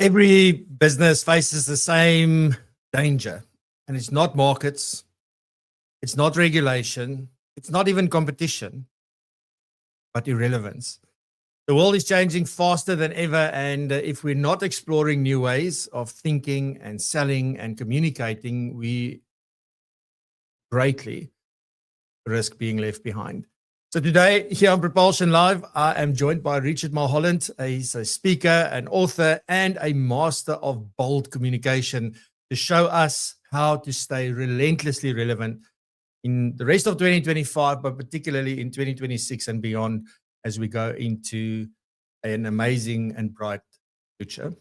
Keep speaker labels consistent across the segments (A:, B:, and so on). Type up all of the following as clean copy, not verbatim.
A: Every business faces the same danger, and it's not markets, it's not regulation, it's not even competition, but irrelevance. The world is changing faster than ever, and if we're not exploring new ways of thinking and selling and communicating, we greatly risk being left behind. So today, here on PROpulsion Live, I am joined by Richard Mulholland. He's a speaker, an author, and a master of bold communication to show us how to stay relentlessly relevant in the rest of 2025, but particularly in 2026 and beyond as we go into an amazing and bright future.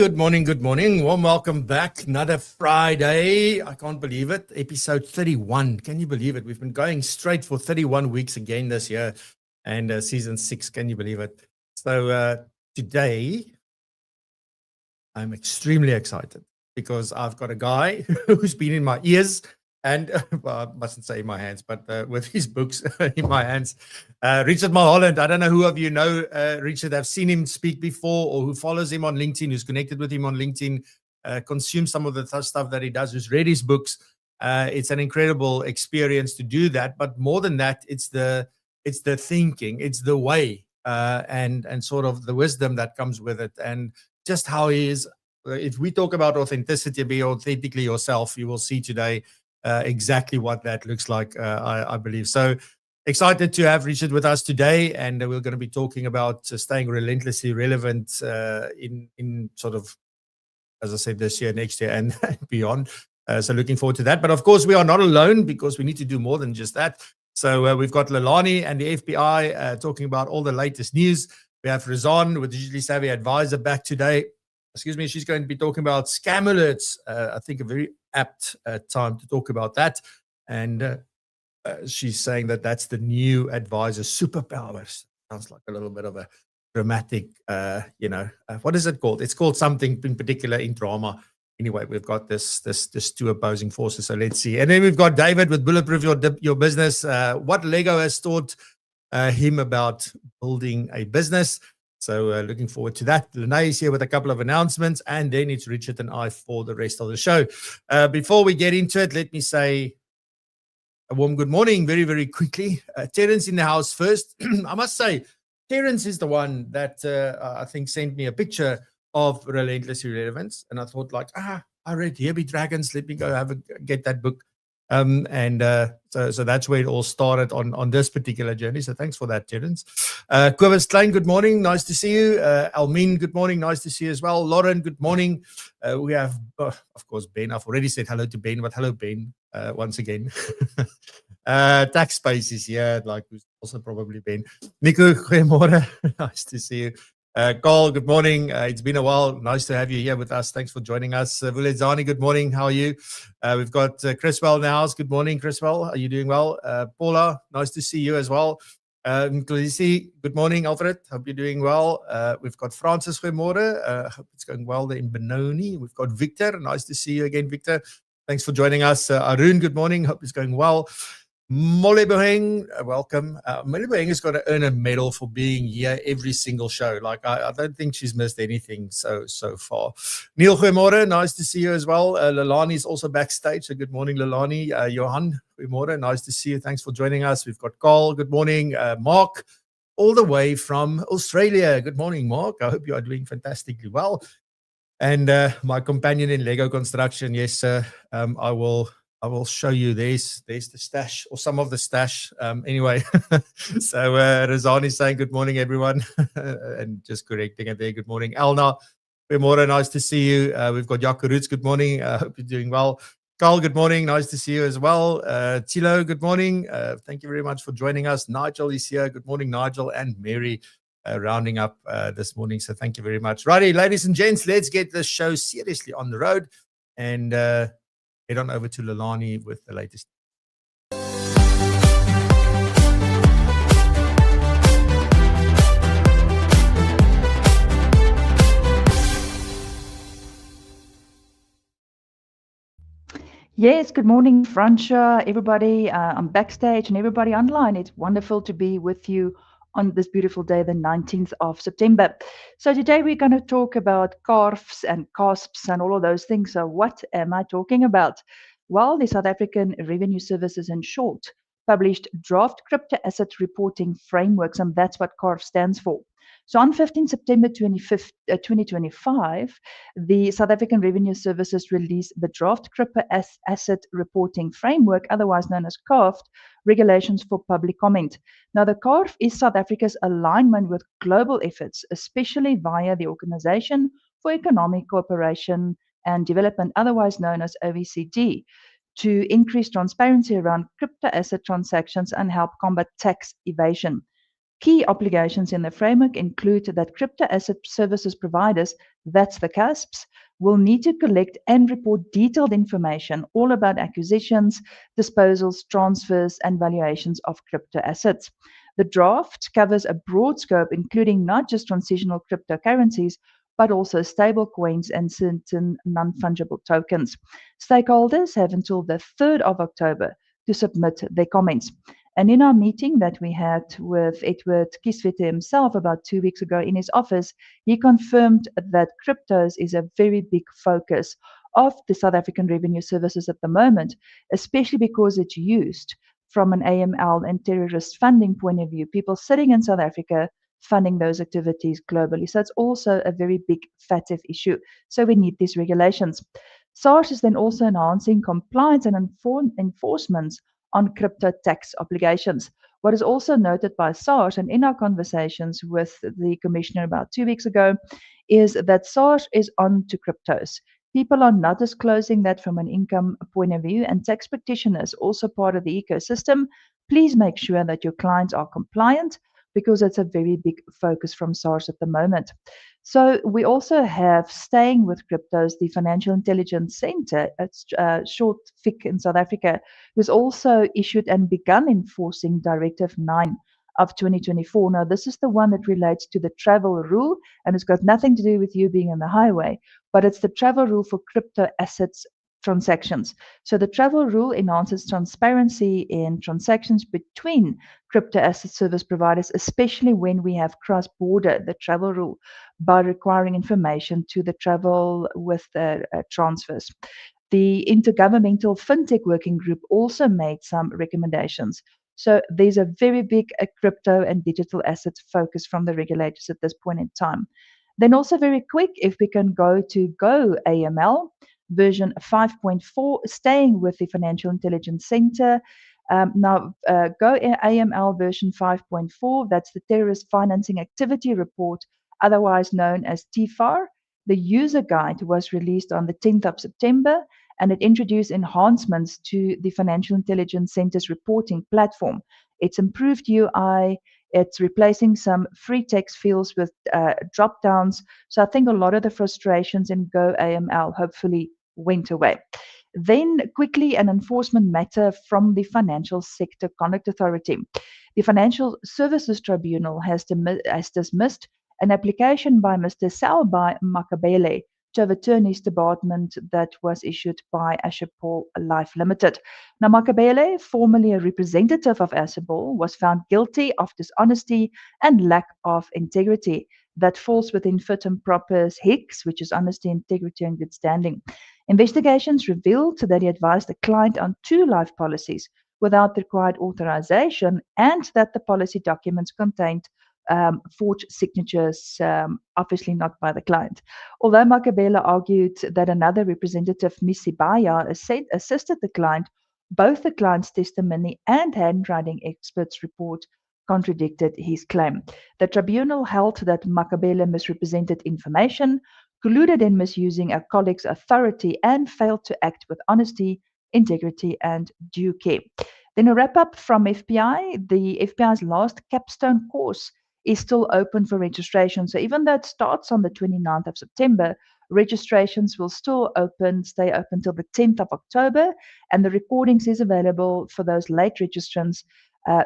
A: Good morning. Warm welcome back. Another Friday. I can't believe it. Episode 31. Can you believe it? We've been going straight for 31 weeks again this year, and season 6. Can you believe it? So today, I'm extremely excited because I've got a guy who's been in my ears and, well, I mustn't say in my hands, but with his books in my hands. Richard Mulholland, I don't know who of you know Richard. I've seen him speak before, or who follows him on LinkedIn, who's connected with him on LinkedIn, consumes some of the stuff that he does, who's read his books. It's an incredible experience to do that. But more than that, it's the thinking, it's the way, and sort of the wisdom that comes with it, and just how he is. If we talk about authenticity, be authentically yourself, you will see today exactly what that looks like, I believe. So excited to have Richard with us today, and we're going to be talking about staying relentlessly relevant in sort of, as I said, this year, next year, and beyond. So looking forward to that. But of course, we are not alone because we need to do more than just that. So we've got Lelani and the FBI talking about all the latest news. We have Razan with Digitally Savvy Advisor back today. Excuse me, she's going to be talking about scam alerts. I think a very apt time to talk about that. And she's saying that that's the new advisor superpowers. Sounds like a little bit of a dramatic, what is it called? It's called something in particular in drama. Anyway, we've got this two opposing forces. So let's see. And then we've got David with Bulletproof Your Business. What Lego has taught him about building a business. So looking forward to that. Lene is here with a couple of announcements, and then it's Richard and I for the rest of the show. Before we get into it, let me say a warm good morning very, very quickly. Terence in the house first. I must say, Terence is the one that I think sent me a picture of Relentless Relevance, and I thought I read Here Be Dragons. Let me go get that book. So that's where it all started on this particular journey. So thanks for that, Terence. Kobus Klein, good morning. Nice to see you. Almin, good morning. Nice to see you as well. Lauren, good morning. We have, of course, Ben. I've already said hello to Ben, but hello, Ben, once again. Tax Space is here, who's also probably Ben. Nico, goeiemorgen. Nice to see you. Carl, good morning. It's been a while. Nice to have you here with us. Thanks for joining us. Vulezani, good morning. How are you? We've got Chriswell in the house. Good morning, Chriswell. Are you doing well? Paula, nice to see you as well. Klisi, good morning, Alfred. Hope you're doing well. We've got Francis, goeiemorgen. Hope it's going well there in Benoni. We've got Victor. Nice to see you again, Victor. Thanks for joining us. Arun, good morning. Hope it's going well. Mole Boheng, welcome. Mole Boheng has got to earn a medal for being here every single show. I don't think she's missed anything so far. Neil, goeiemorgen. Nice to see you as well. Lelani is also backstage. So good morning, Lelani. Johan, goeiemorgen. Nice to see you. Thanks for joining us. We've got Carl. Good morning. Mark, all the way from Australia. Good morning, Mark. I hope you are doing fantastically well. And my companion in Lego construction. Yes, sir. I will show you there's the stash, or some of the stash. Anyway, so Razan is saying good morning, everyone, and just correcting it there. Good morning, Elna. Good morning, nice to see you. We've got Jaco Roots. Good morning. Hope you're doing well. Carl, good morning. Nice to see you as well. Tilo, good morning. Thank you very much for joining us. Nigel is here. Good morning, Nigel and Mary. rounding up this morning. So thank you very much. Righty, ladies and gents, let's get this show seriously on the road and head on over to Lelani with the latest.
B: Yes, good morning, Francia, everybody. I'm backstage and everybody online. It's wonderful to be with you on this beautiful day, the 19th of September. So today we're going to talk about CARFs and CASPs and all of those things. So what am I talking about? Well, the South African Revenue Services, in short, published draft crypto asset reporting frameworks, and that's what CARF stands for. So on 15 September 2025, the South African Revenue Services released the draft crypto asset reporting framework, otherwise known as CARF, regulations for public comment. Now, the CARF is South Africa's alignment with global efforts, especially via the Organization for Economic Cooperation and Development, otherwise known as OECD, to increase transparency around crypto asset transactions and help combat tax evasion. Key obligations in the framework include that crypto asset services providers, that's the CASPs, will need to collect and report detailed information all about acquisitions, disposals, transfers, and valuations of crypto assets. The draft covers a broad scope, including not just transitional cryptocurrencies, but also stable coins and certain non-fungible tokens. Stakeholders have until the 3rd of October to submit their comments. And in our meeting that we had with Edward Kieswetter himself about 2 weeks ago in his office, he confirmed that cryptos is a very big focus of the South African Revenue Services at the moment, especially because it's used from an AML and terrorist funding point of view. People sitting in South Africa funding those activities globally. So it's also a very big FATF issue. So we need these regulations. SARS is then also enhancing compliance and enforcements on crypto tax obligations. What is also noted by SARS, and in our conversations with the commissioner about 2 weeks ago, is that SARS is on to cryptos. People are not disclosing that from an income point of view, and tax practitioners, also part of the ecosystem, please make sure that your clients are compliant because it's a very big focus from SARS at the moment. So we also have, staying with cryptos, the Financial Intelligence Center, short FIC in South Africa, who's also issued and begun enforcing Directive 9 of 2024. Now, this is the one that relates to the travel rule, and it's got nothing to do with you being on the highway, but it's the travel rule for crypto assets transactions. So the travel rule enhances transparency in transactions between crypto asset service providers, especially when we have cross-border, the travel rule, by requiring information to the travel with the transfers. The Intergovernmental FinTech Working Group also made some recommendations. So there's a very big crypto and digital assets focus from the regulators at this point in time. Then also very quick, if we can go to Go AML, version 5.4, staying with the Financial Intelligence Center. Now, Go AML version 5.4, that's the Terrorist Financing Activity Report, otherwise known as TFAR. The user guide was released on the 10th of September, and it introduced enhancements to the Financial Intelligence Center's reporting platform. It's improved UI. It's replacing some free text fields with drop downs. So I think a lot of the frustrations in Go AML hopefully went away. Then quickly, an enforcement matter from the Financial Sector Conduct Authority. The Financial Services Tribunal has dismissed an application by Mr. Salbai Makabele to overturn his debarment that was issued by Ashapol Life Limited. Now, Makabele, formerly a representative of Ashapol, was found guilty of dishonesty and lack of integrity. That falls within fit and proper's HICS, which is honesty, integrity, and good standing. Investigations revealed that he advised the client on 2 life policies without the required authorization, and that the policy documents contained forged signatures, obviously not by the client. Although Makabela argued that another representative, Miss Sibaya, assisted the client, both the client's testimony and handwriting experts' report contradicted his claim. The tribunal held that Makabela misrepresented information, colluded in misusing a colleague's authority, and failed to act with honesty, integrity, and due care. Then a wrap up from FPI. The FPI's last capstone course is still open for registration. So even though it starts on the 29th of September, registrations will still stay open till the 10th of October, and the recordings is available for those late registrants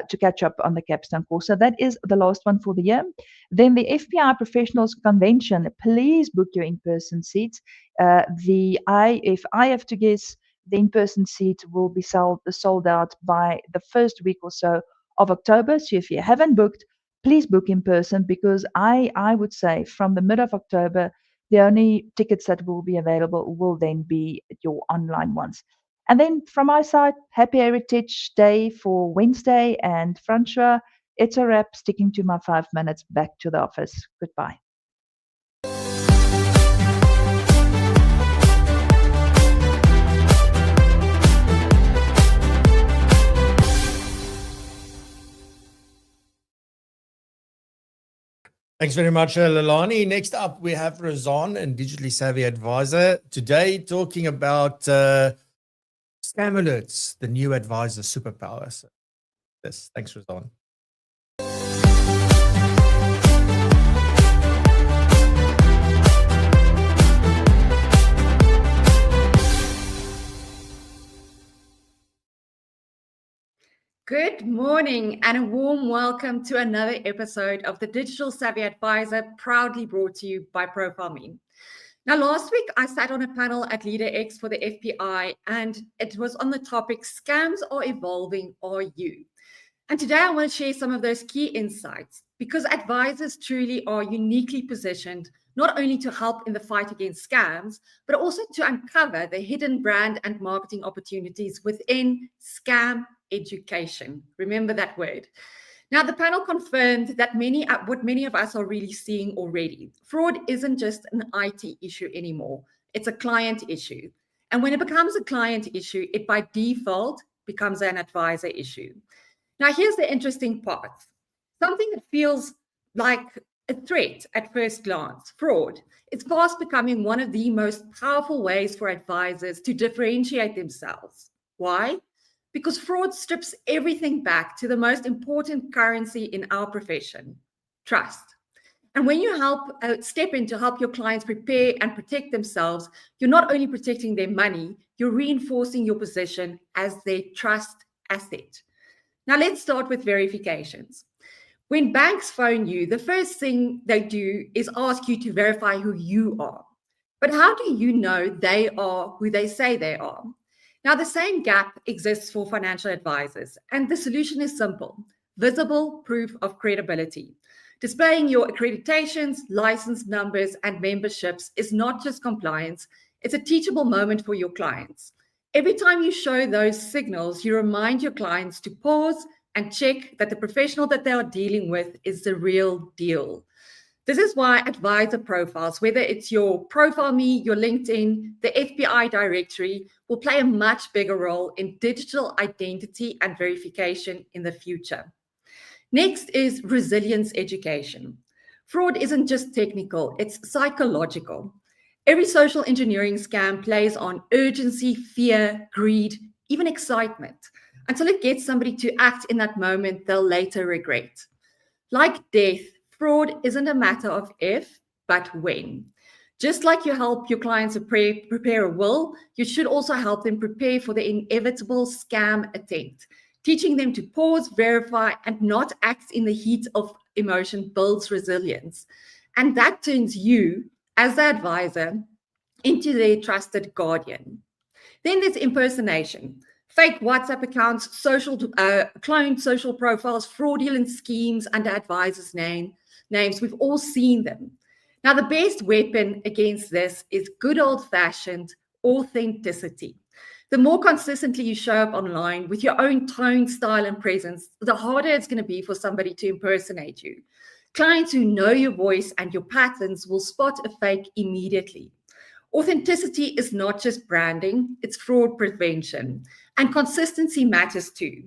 B: to catch up on the capstone course. So that is the last one for the year. Then the FPI Professionals Convention, please book your in-person seats. If I have to guess, the in-person seat will be sold out by the first week or so of October. So if you haven't booked, please book in person, because I would say from the mid of October, the only tickets that will be available will then be your online ones. And then from my side, happy Heritage Day for Wednesday, and Francois, it's a wrap. Sticking to my 5 minutes, back to the office. Goodbye.
A: Thanks very much, Lelani. Next up, we have Razan, and digitally savvy advisor. Today, talking about scam alerts, the new advisor superpower. So, yes, thanks, Razan.
C: Good morning and a warm welcome to another episode of the Digital Savvy Advisor, proudly brought to you by PROpulsion. Now, last week I sat on a panel at LeaderX for the FPI, and it was on the topic Scams Are Evolving, Are You? And today I want to share some of those key insights, because advisors truly are uniquely positioned not only to help in the fight against scams, but also to uncover the hidden brand and marketing opportunities within scam education. Remember that word. Now, the panel confirmed that what many of us are really seeing already. Fraud isn't just an IT issue anymore. It's a client issue. And when it becomes a client issue, it by default becomes an advisor issue. Now, here's the interesting part. Something that feels like a threat at first glance, fraud, it's fast becoming one of the most powerful ways for advisors to differentiate themselves. Why? Because fraud strips everything back to the most important currency in our profession, trust. And when you step in to help your clients prepare and protect themselves, you're not only protecting their money, you're reinforcing your position as their trust asset. Now, let's start with verifications. When banks phone you, the first thing they do is ask you to verify who you are. But how do you know they are who they say they are? Now, the same gap exists for financial advisors, and the solution is simple: visible proof of credibility. Displaying your accreditations, license numbers, and memberships is not just compliance, it's a teachable moment for your clients. Every time you show those signals, you remind your clients to pause and check that the professional that they are dealing with is the real deal. This is why advisor profiles, whether it's your ProfileMe, your LinkedIn, the FPI directory, will play a much bigger role in digital identity and verification in the future. Next is resilience education. Fraud isn't just technical, it's psychological. Every social engineering scam plays on urgency, fear, greed, even excitement, until it gets somebody to act in that moment they'll later regret. Like death, fraud isn't a matter of if, but when. Just like you help your clients prepare a will, you should also help them prepare for the inevitable scam attempt. Teaching them to pause, verify, and not act in the heat of emotion builds resilience. And that turns you, as the advisor, into their trusted guardian. Then there's impersonation. Fake WhatsApp accounts, cloned social profiles, fraudulent schemes under advisors' names. We've all seen them. Now, the best weapon against this is good old-fashioned authenticity. The more consistently you show up online with your own tone, style, and presence, the harder it's going to be for somebody to impersonate you. Clients who know your voice and your patterns will spot a fake immediately. Authenticity is not just branding, it's fraud prevention. And consistency matters too.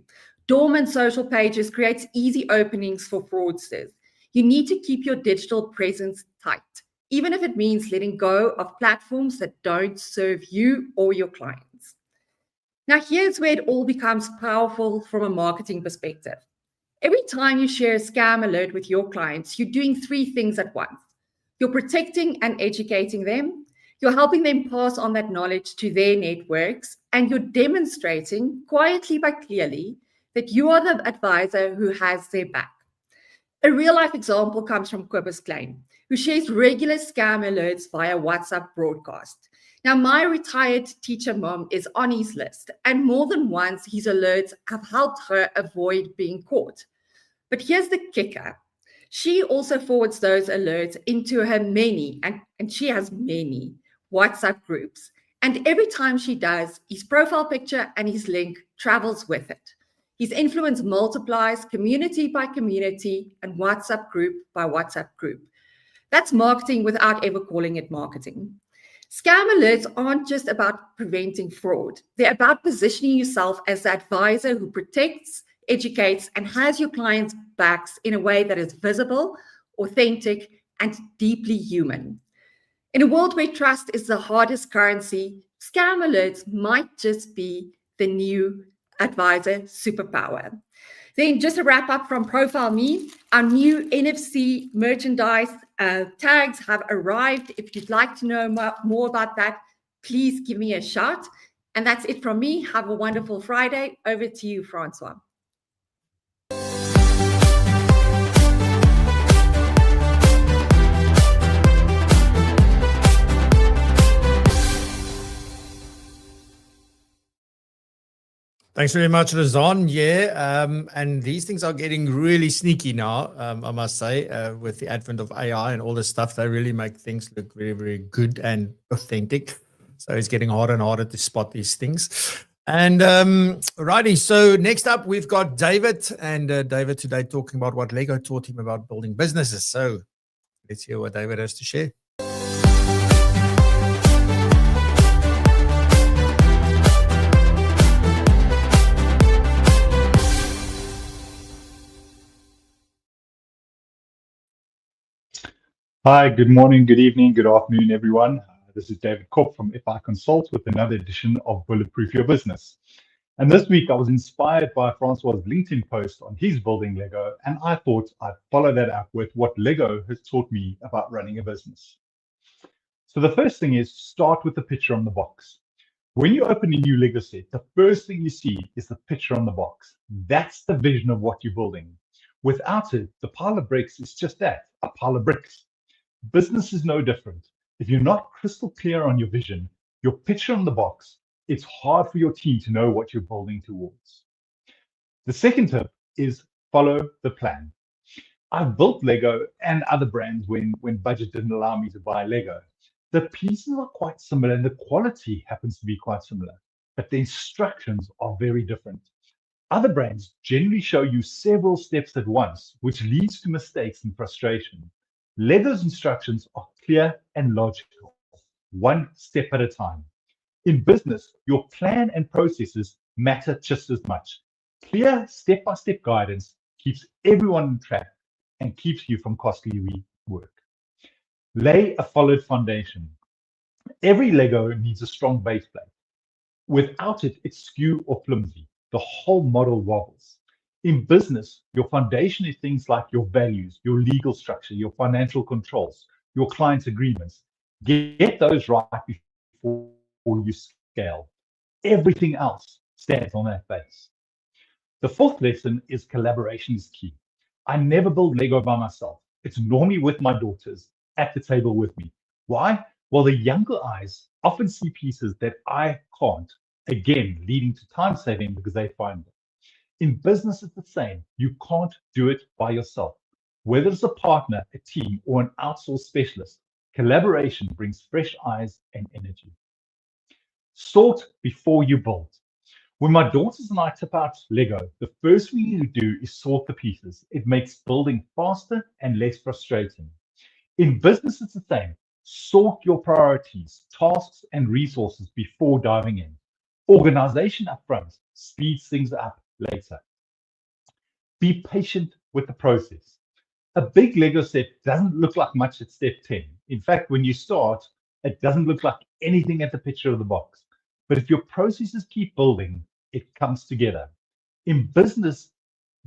C: Dormant social pages creates easy openings for fraudsters. You need to keep your digital presence tight, even if it means letting go of platforms that don't serve you or your clients. Now, here's where it all becomes powerful from a marketing perspective. Every time you share a scam alert with your clients, you're doing three things at once. You're protecting and educating them, you're helping them pass on that knowledge to their networks, and you're demonstrating quietly but clearly that you are the advisor who has their back. A real-life example comes from Kobus Klein, who shares regular scam alerts via WhatsApp broadcast. Now, my retired teacher mom is on his list, and more than once his alerts have helped her avoid being caught. But here's the kicker. She also forwards those alerts into her many, and she has many, WhatsApp groups. And every time she does, his profile picture and his link travels with it. His influence multiplies community by community and WhatsApp group by WhatsApp group. That's marketing without ever calling it marketing. Scam alerts aren't just about preventing fraud. They're about positioning yourself as the advisor who protects, educates, and has your clients' backs in a way that is visible, authentic, and deeply human. In a world where trust is the hardest currency, scam alerts might just be the new advisor superpower. Then just a wrap up from Profile Me, our new NFC merchandise tags have arrived. If you'd like to know more about that, please give me a shout. And that's it from me. Have a wonderful Friday. Over to you, Francois.
A: Thanks very much, Razan. Yeah, and these things are getting really sneaky now, I must say, with the advent of AI and all this stuff. They really make things look very, very good and authentic. So it's getting harder and harder to spot these things. And righty, so next up, we've got David. And David today talking about what Lego taught him about building businesses. So let's hear what David has to share.
D: Hi, good morning, good evening, good afternoon, everyone. This is David Kopp from FI Consult with another edition of Bulletproof Your Business. And this week I was inspired by Francois's LinkedIn post on his building Lego, and I thought I'd follow that up with what Lego has taught me about running a business. So the first thing is start with the picture on the box. When you open a new Lego set, the first thing you see is the picture on the box. That's the vision of what you're building. Without it, the pile of bricks is just that, a pile of bricks. Business is no different. If you're not crystal clear on your vision, your picture on the box, it's hard for your team to know what you're building towards. The second tip is follow the plan. I've built Lego and other brands when budget didn't allow me to buy Lego. The pieces are quite similar and the quality happens to be quite similar, but the instructions are very different. Other brands generally show you several steps at once, which leads to mistakes and frustration. Lego's instructions are clear and logical, one step at a time. In business, your plan and processes matter just as much. Clear step-by-step guidance keeps everyone on track and keeps you from costly rework. Lay a solid foundation. Every Lego needs a strong base plate. Without it, it's skew or flimsy. The whole model wobbles. In business, your foundation is things like your values, your legal structure, your financial controls, your client agreements. Get those right before you scale. Everything else stands on that base. The fourth lesson is collaboration is key. I never build Lego by myself. It's normally with my daughters at the table with me. Why? Well, the younger eyes often see pieces that I can't, again, leading to time saving because they find them. In business, it's the same. You can't do it by yourself. Whether it's a partner, a team, or an outsourced specialist, collaboration brings fresh eyes and energy. Sort before you build. When my daughters and I tip out Lego, the first thing we need to do is sort the pieces. It makes building faster and less frustrating. In business, it's the same. Sort your priorities, tasks, and resources before diving in. Organization up front speeds things up later. Be patient with the process. A big Lego set doesn't look like much at step 10. In fact, when you start, it doesn't look like anything at the picture of the box. But if your processes keep building, it comes together. In business,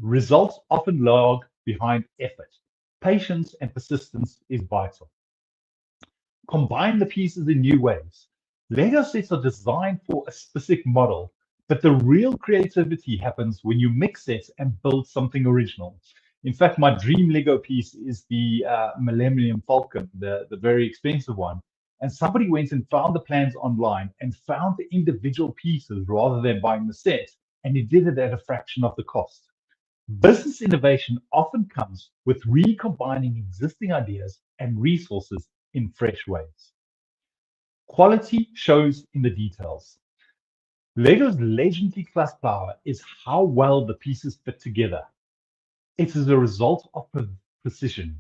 D: Results often lag behind effort. Patience and persistence is vital. Combine the pieces in new ways. Lego sets are designed for a specific model, but the real creativity happens when you mix sets and build something original. In fact, my dream Lego piece is the Millennium Falcon, the very expensive one. And somebody went and found the plans online and found the individual pieces rather than buying the set, and he did it at a fraction of the cost. Business innovation often comes with recombining existing ideas and resources in fresh ways. Quality shows in the details. Lego's legendary class power is how well the pieces fit together. It is a result of precision.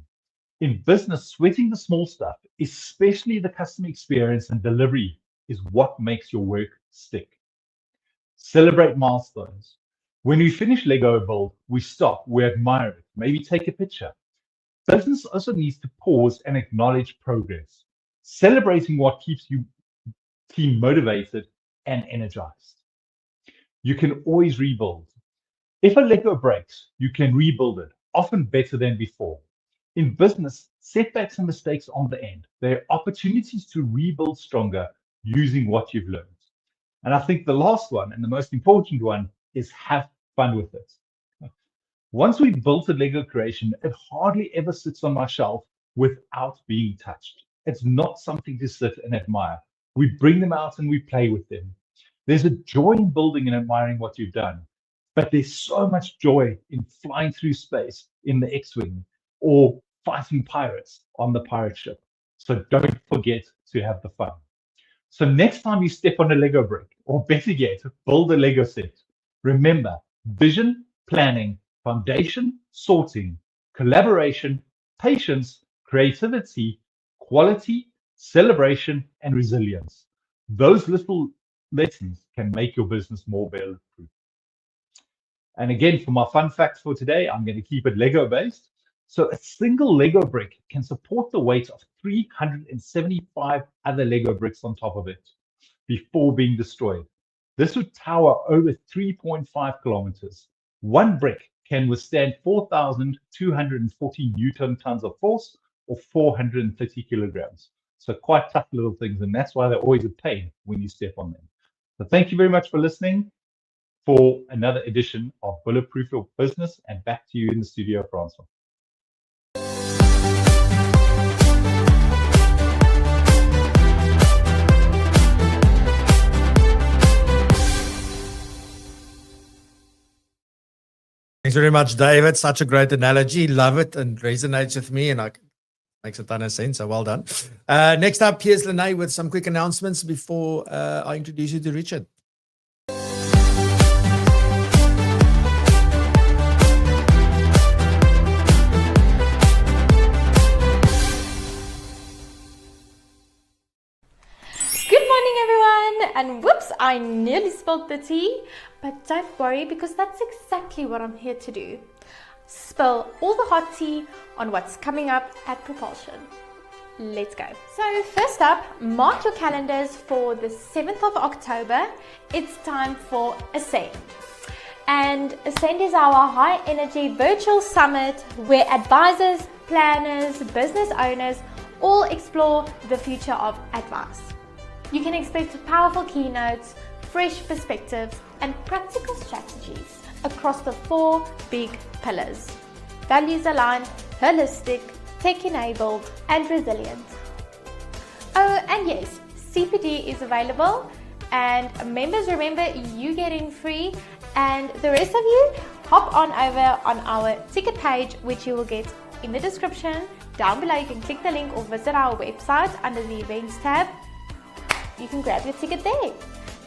D: In business, sweating the small stuff, especially the customer experience and delivery, is what makes your work stick. Celebrate milestones. When we finish Lego build, we stop, we admire it, maybe take a picture. Business also needs to pause and acknowledge progress, celebrating what keeps your team motivated and energized. You can always rebuild. If a Lego breaks, you can rebuild it, often better than before. In business, setbacks and mistakes aren't the end. They are opportunities to rebuild stronger using what you've learned. And I think the last one and the most important one is have fun with it. Once we've built a Lego creation, it hardly ever sits on my shelf without being touched. It's not something to sit and admire. We bring them out and we play with them. There's a joy in building and admiring what you've done, but there's so much joy in flying through space in the X-Wing or fighting pirates on the pirate ship. So don't forget to have the fun. So next time you step on a Lego brick, or better yet, build a Lego set, remember vision, planning, foundation, sorting, collaboration, patience, creativity, quality, celebration, and resilience. Those little lessons can make your business more bulletproof. And again, for my fun facts for today, I'm going to keep it Lego based. So a single Lego brick can support the weight of 375 other Lego bricks on top of it before being destroyed. This would tower over 3.5 kilometers. One brick can withstand 4,240 Newton tons of force, or 430 kilograms. So quite tough little things, and that's why they're always a pain when you step on them. So thank you very much for listening for another edition of Bulletproof Your Business, and back to you in the studio, Francois.
A: Thanks very much, David. Such a great analogy. Love it and resonates with me, and makes a ton of sense. So well done. Next up, here's Lene with some quick announcements before I introduce you to Richard.
E: Good morning, everyone, and whoops, I nearly spilled the tea, but don't worry, because that's exactly what I'm here to do. Spill all the hot tea on what's coming up at PROpulsion. Let's go. So first up, mark your calendars for the 7th of October. It's time for Ascend. And Ascend is our high energy virtual summit where advisors, planners, business owners all explore the future of advice. You can expect powerful keynotes, fresh perspectives, and practical strategies across the 4 big pillars: values aligned, holistic, tech enabled, and resilient. Oh, and yes, CPD is available, and members, remember, you get in free, and the rest of you, hop on over on our ticket page, which you will get in the description down below. You can click the link or visit our website under the events tab. You can grab your ticket there,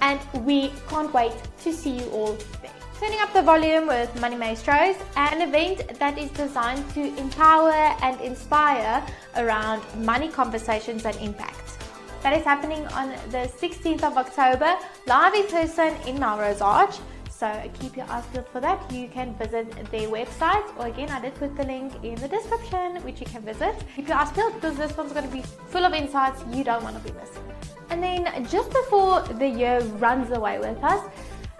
E: and we can't wait to see you all there. Turning up the volume with Money Maestros, an event that is designed to empower and inspire around money conversations and impact. That is happening on the 16th of October, live in person in Melrose Arch. So keep your eyes peeled for that. You can visit their website, or again, I did put the link in the description, which you can visit. Keep your eyes peeled, because this one's going to be full of insights you don't want to be missing. And then just before the year runs away with us,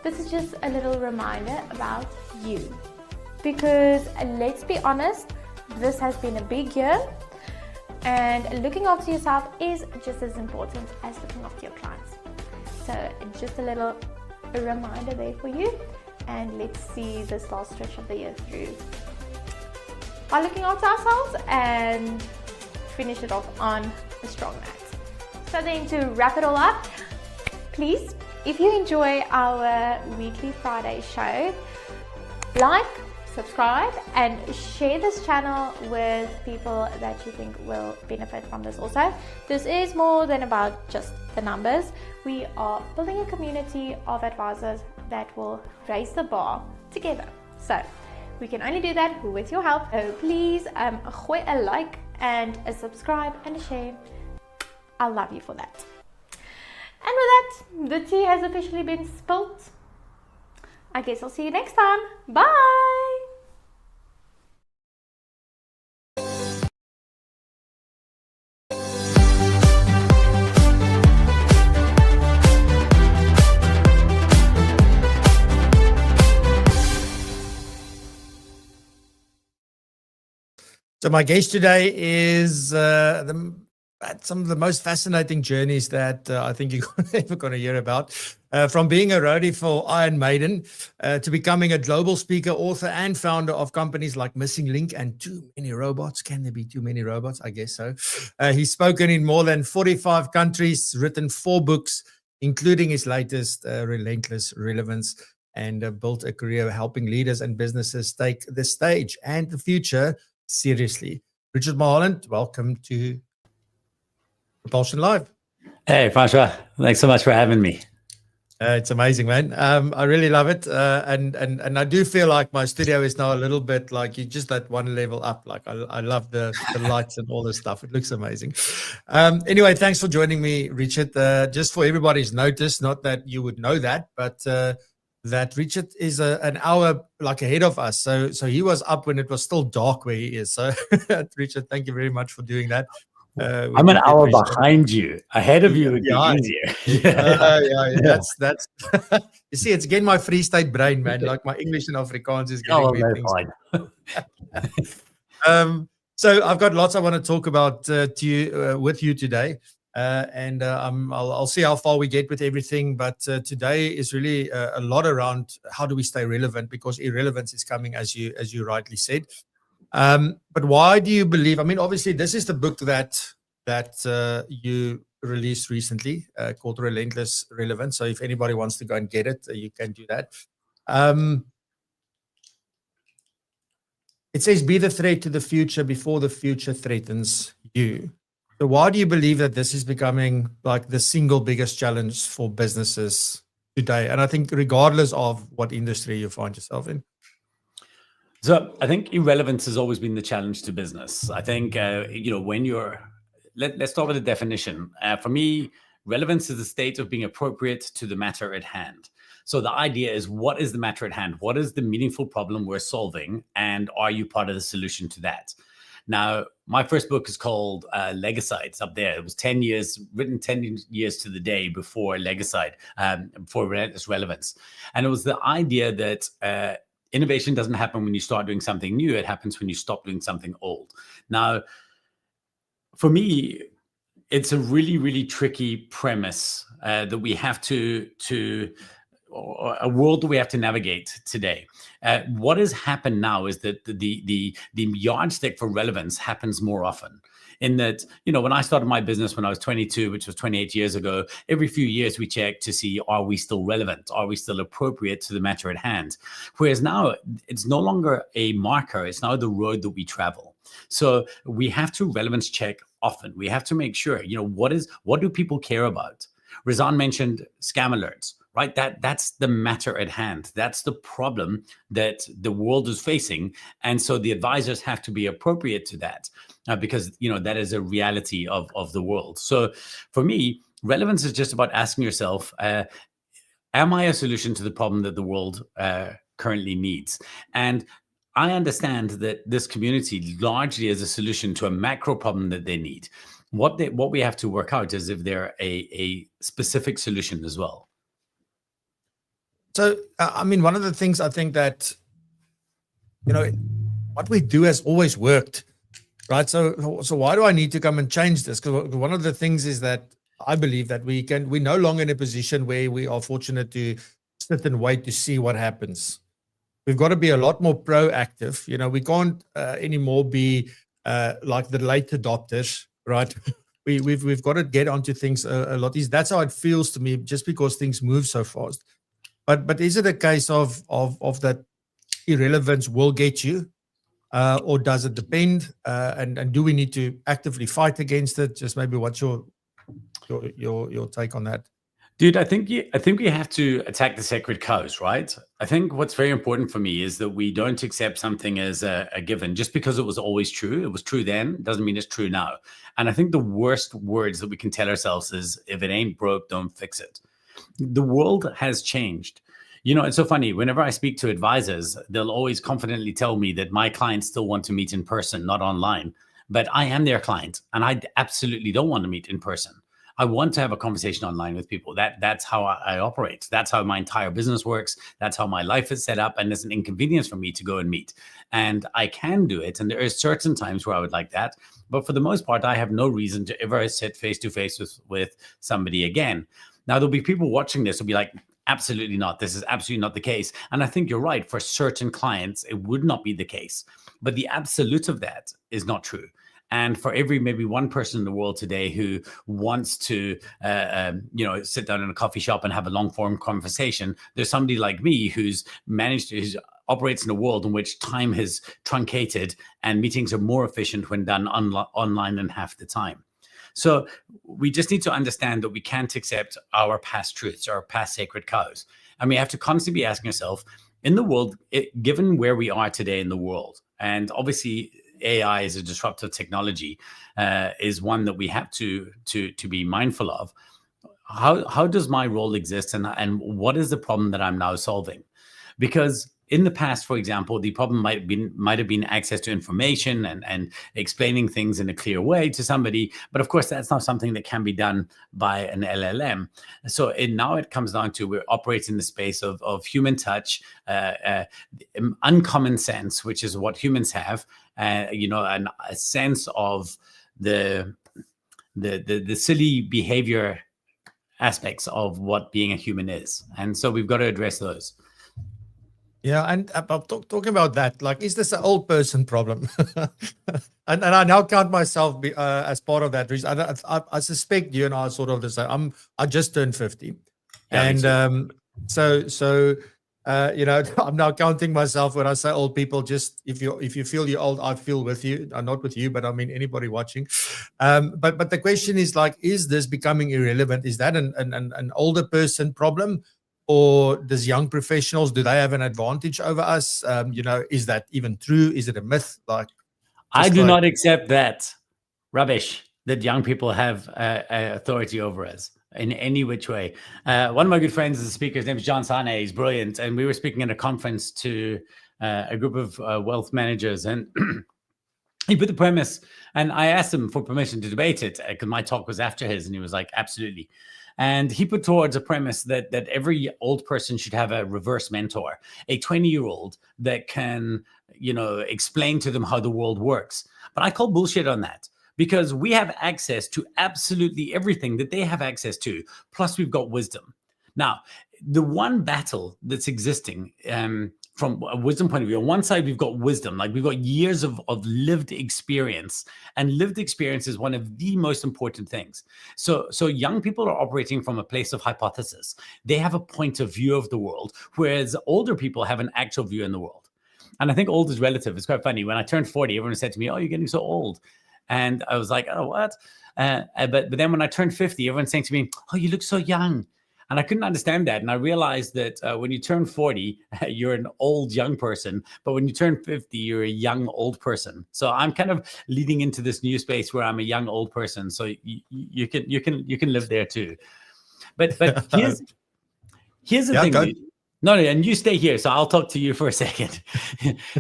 E: this is just a little reminder about you. because let's be honest, this has been a big year, and looking after yourself is just as important as looking after your clients. So just a little reminder there for you, and let's see this last stretch of the year through by looking after ourselves and finish it off on a strong note. So then, to wrap it all up, please, if you enjoy our weekly Friday show, like, subscribe, and share this channel with people that you think will benefit from this also. This is more than about just the numbers. We are building a community of advisors that will raise the bar together. So we can only do that with your help. So please gooi a like and a subscribe and a share. I'll love you for that. And with that, the tea has officially been spilt. I guess I'll see you next time. Bye!
A: So my guest today is some of the most fascinating journeys that I think you're ever going to hear about. From being a roadie for Iron Maiden to becoming a global speaker, author, and founder of companies like Missing Link and Too Many Robots. Can there be too many robots? I guess so. He's spoken in more than 45 countries, written 4 books, including his latest, Relentless Relevance, and built a career helping leaders and businesses take the stage and the future seriously. Richard Mulholland, welcome to PROpulsion Live.
F: Hey, Francois, thanks so much for having me.
A: It's amazing, man. I really love it. And I do feel like my studio is now a little bit like you just that one level up. Like I love the lights and all this stuff. It looks amazing. Anyway, thanks for joining me, Richard. Just for everybody's notice, not that you would know that, but that Richard is an hour like ahead of us. So he was up when it was still dark where he is. So Richard, thank you very much for doing that.
F: I'm an hour behind you. Ahead of you would be easier.
A: Yeah. That's you see, it's again my Free State brain, man. Like my English and Afrikaans is getting fine. So I've got lots I want to talk about with you today. And I'll see how far we get with everything. But today is really a lot around how do we stay relevant, because irrelevance is coming, as you rightly said. But why do you believe? I mean, obviously, this is the book that you released recently called Relentless Relevance. So if anybody wants to go and get it, you can do that. It says, "Be the threat to the future before the future threatens you." So why do you believe that this is becoming like the single biggest challenge for businesses today? And I think regardless of what industry you find yourself in.
F: So I think irrelevance has always been the challenge to business. I think, when let's start with the definition. For me, relevance is the state of being appropriate to the matter at hand. So the idea is, what is the matter at hand? What is the meaningful problem we're solving? And are you part of the solution to that? Now, my first book is called Legicide. It's up there. It was 10 years, written 10 years to the day before Legicide, before Relentless Relevance. And it was the idea that innovation doesn't happen when you start doing something new. It happens when you stop doing something old. Now, for me, it's a really, really tricky premise that we have a world that we have to navigate today. What has happened now is that the yardstick for relevance happens more often. In that, when I started my business when I was 22, which was 28 years ago, every few years we check to see, are we still relevant? Are we still appropriate to the matter at hand? Whereas now it's no longer a marker. It's now the road that we travel. So we have to relevance check often. We have to make sure, what do people care about? Razan mentioned scam alerts, right? That's the matter at hand. That's the problem that the world is facing. And so the advisors have to be appropriate to that because, that is a reality of the world. So for me, relevance is just about asking yourself, am I a solution to the problem that the world currently needs? And I understand that this community largely is a solution to a macro problem that they need. What we have to work out is if they're a specific solution as well.
A: So, one of the things I think that what we do has always worked, right? So why do I need to come and change this? Because one of the things is that I believe that we're no longer in a position where we are fortunate to sit and wait to see what happens. We've got to be a lot more proactive. We can't anymore be like the late adopters, right? We've got to get onto things a lot easier. That's how it feels to me, just because things move so fast. But is it a case of that irrelevance will get you, or does it depend? And do we need to actively fight against it? Just maybe what's your take on that?
F: Dude, I think we have to attack the sacred cows, right? I think what's very important for me is that we don't accept something as a given. Just because it was always true, it was true then, doesn't mean it's true now. And I think the worst words that we can tell ourselves is, if it ain't broke, don't fix it. The world has changed. It's so funny. Whenever I speak to advisors, they'll always confidently tell me that my clients still want to meet in person, not online. But I am their client, and I absolutely don't want to meet in person. I want to have a conversation online with people. That's how I operate. That's how my entire business works. That's how my life is set up. And it's an inconvenience for me to go and meet. And I can do it. And there are certain times where I would like that. But for the most part, I have no reason to ever sit face to face with somebody again. Now, there'll be people watching this who'll be like, absolutely not. This is absolutely not the case. And I think you're right. For certain clients, it would not be the case. But the absolute of that is not true. And for every maybe one person in the world today who wants to, sit down in a coffee shop and have a long form conversation, there's somebody like me who operates in a world in which time has truncated and meetings are more efficient when done online than half the time. So we just need to understand that we can't accept our past truths, our past sacred cows. And we have to constantly be asking ourselves, in the world, given where we are today in the world, and obviously AI is a disruptive technology, is one that we have to be mindful of. How does my role exist, and what is the problem that I'm now solving? Because in the past, for example, the problem might have been access to information and explaining things in a clear way to somebody. But of course, that's not something that can be done by an LLM. So now it comes down to, we're operating in the space of human touch, uncommon sense, which is what humans have, and a sense of the silly behavior aspects of what being a human is. And so we've got to address those.
A: Yeah, and talking about that, like, is this an old person problem? and I now count myself as part of that reason. I suspect you and I are sort of the same. I just turned 50, and so I'm now counting myself when I say old people. Just if you feel you're old, I feel with you. Not with you, but I mean anybody watching. But the question is, like, is this becoming irrelevant? Is that an older person problem? Or does young professionals, do they have an advantage over us? Is that even true? Is it a myth?
F: I do not accept that rubbish that young people have authority over us in any which way. One of my good friends is a speaker. His name is John Sane. He's brilliant. And we were speaking at a conference to a group of wealth managers. And he put the premise, and I asked him for permission to debate it because my talk was after his. And he was like, absolutely. And he put towards a premise that every old person should have a reverse mentor, a 20-year-old that can, explain to them how the world works. But I call bullshit on that, because we have access to absolutely everything that they have access to. Plus, we've got wisdom. Now, the one battle that's existing from a wisdom point of view, on one side, we've got wisdom, like we've got years of lived experience, and lived experience is one of the most important things. So young people are operating from a place of hypothesis. They have a point of view of the world, whereas older people have an actual view in the world. And I think old is relative. It's quite funny. When I turned 40, everyone said to me, "Oh, you're getting so old." And I was like, "Oh, what?" But then when I turned 50, everyone's saying to me, "Oh, you look so young." And I couldn't understand that. And I realized that when you turn 40, you're an old young person. But when you turn 50, you're a young old person. So I'm kind of leading into this new space where I'm a young old person. So you can live there too. But here's the thing. No, and you stay here, so I'll talk to you for a second.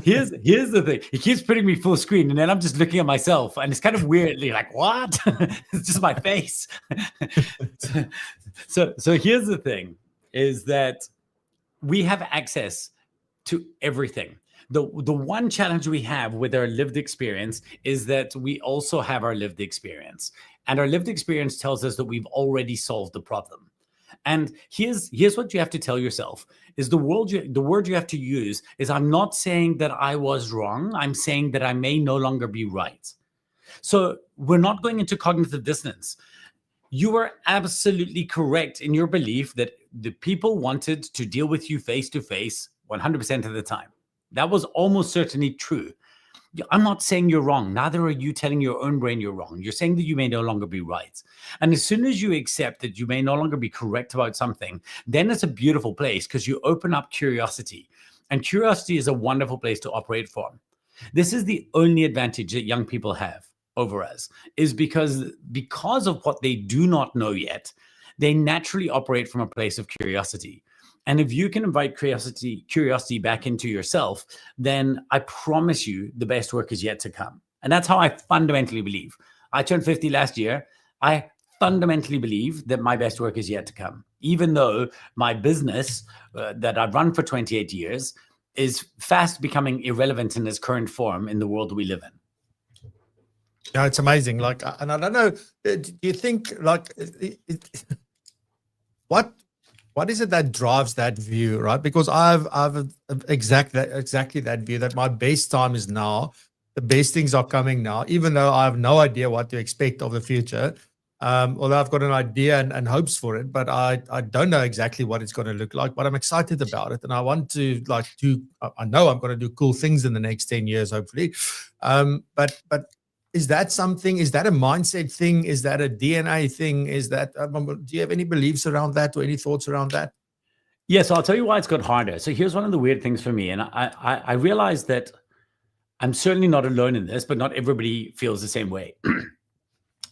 F: Here's the thing. He keeps putting me full screen, and then I'm just looking at myself, and it's kind of weirdly like, what? It's just my face. So here's the thing, is that we have access to everything. The one challenge we have with our lived experience is that we also have our lived experience. And our lived experience tells us that we've already solved the problem. And here's what you have to tell yourself is the word you have to use is, I'm not saying that I was wrong. I'm saying that I may no longer be right. So we're not going into cognitive dissonance. You are absolutely correct in your belief that the people wanted to deal with you face to face 100% of the time. That was almost certainly true. I'm not saying you're wrong. Neither are you telling your own brain you're wrong. You're saying that you may no longer be right. And as soon as you accept that you may no longer be correct about something, then it's a beautiful place because you open up curiosity. And curiosity is a wonderful place to operate from. This is the only advantage that young people have over us, is because of what they do not know yet, they naturally operate from a place of curiosity. And if you can invite curiosity back into yourself, then I promise you the best work is yet to come. And that's how I fundamentally believe. I turned 50 last year. I fundamentally believe that my best work is yet to come, even though my business that I've run for 28 years is fast becoming irrelevant in its current form in the world we live in.
A: Yeah, it's amazing. Like, and I don't know, do you think like what is it that drives that view, right? Because I've exactly that view that my best time is now. The best things are coming now, even though I have no idea what to expect of the future. Although I've got an idea and hopes for it, but I don't know exactly what it's going to look like, but I'm excited about it. And I want to I know I'm going to do cool things in the next 10 years, hopefully. But is that something, is that a mindset thing? Is that a DNA thing? Is that, do you have any beliefs around that or any thoughts around that?
F: Yes, I'll tell you why it's got harder. So here's one of the weird things for me. And I realize that I'm certainly not alone in this, but not everybody feels the same way.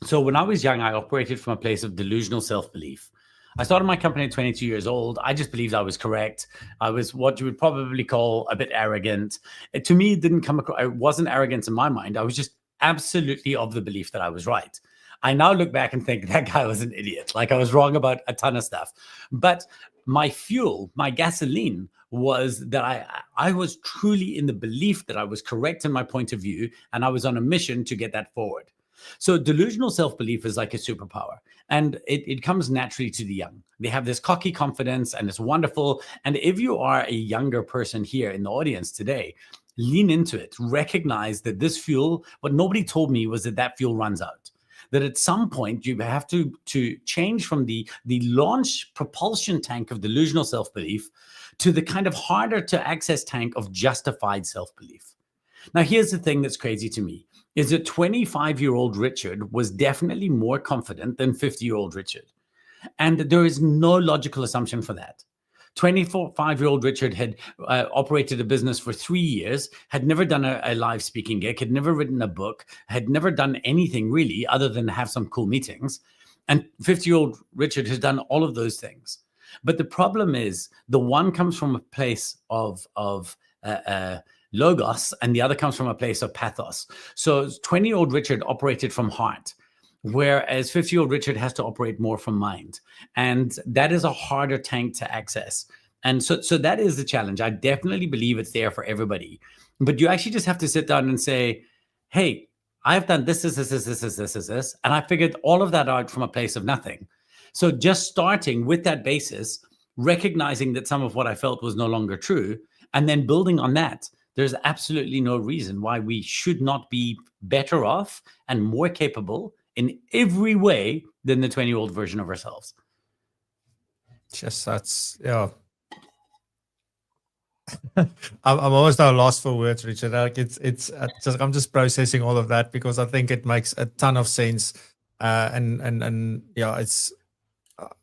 F: So when I was young, I operated from a place of delusional self-belief. I started my company at 22 years old. I just believed I was correct. I was what you would probably call a bit arrogant. To me, it wasn't arrogance in my mind. I was just absolutely of the belief that I was right. I now look back and think that guy was an idiot. Like, I was wrong about a ton of stuff. But my fuel, my gasoline, was that I was truly in the belief that I was correct in my point of view, and I was on a mission to get that forward. So delusional self-belief is like a superpower, and it comes naturally to the young. They have this cocky confidence, and it's wonderful. And if you are a younger person here in the audience today, lean into it. Recognize that this fuel, what nobody told me was that fuel runs out. That at some point you have to change from the launch propulsion tank of delusional self-belief to the kind of harder to access tank of justified self-belief. Now, here's the thing that's crazy to me, is that 25-year-old Richard was definitely more confident than 50-year-old Richard. And there is no logical assumption for that. 25-year-old Richard had operated a business for 3 years, had never done a live speaking gig, had never written a book, had never done anything really other than have some cool meetings. And 50-year-old Richard has done all of those things. But the problem is, the one comes from a place of logos, and the other comes from a place of pathos. So 20-year-old Richard operated from heart, whereas 50-year-old Richard has to operate more from mind. And that is a harder tank to access. And so that is the challenge. I definitely believe it's there for everybody. But you actually just have to sit down and say, hey, I've done this, and I figured all of that out from a place of nothing. So just starting with that basis, recognizing that some of what I felt was no longer true, and then building on that, there's absolutely no reason why we should not be better off and more capable in every way than the 20-year-old version of ourselves.
A: Just that's, yeah. I'm almost now lost for words, Richard. Like I'm just processing all of that because I think it makes a ton of sense. And yeah, it's,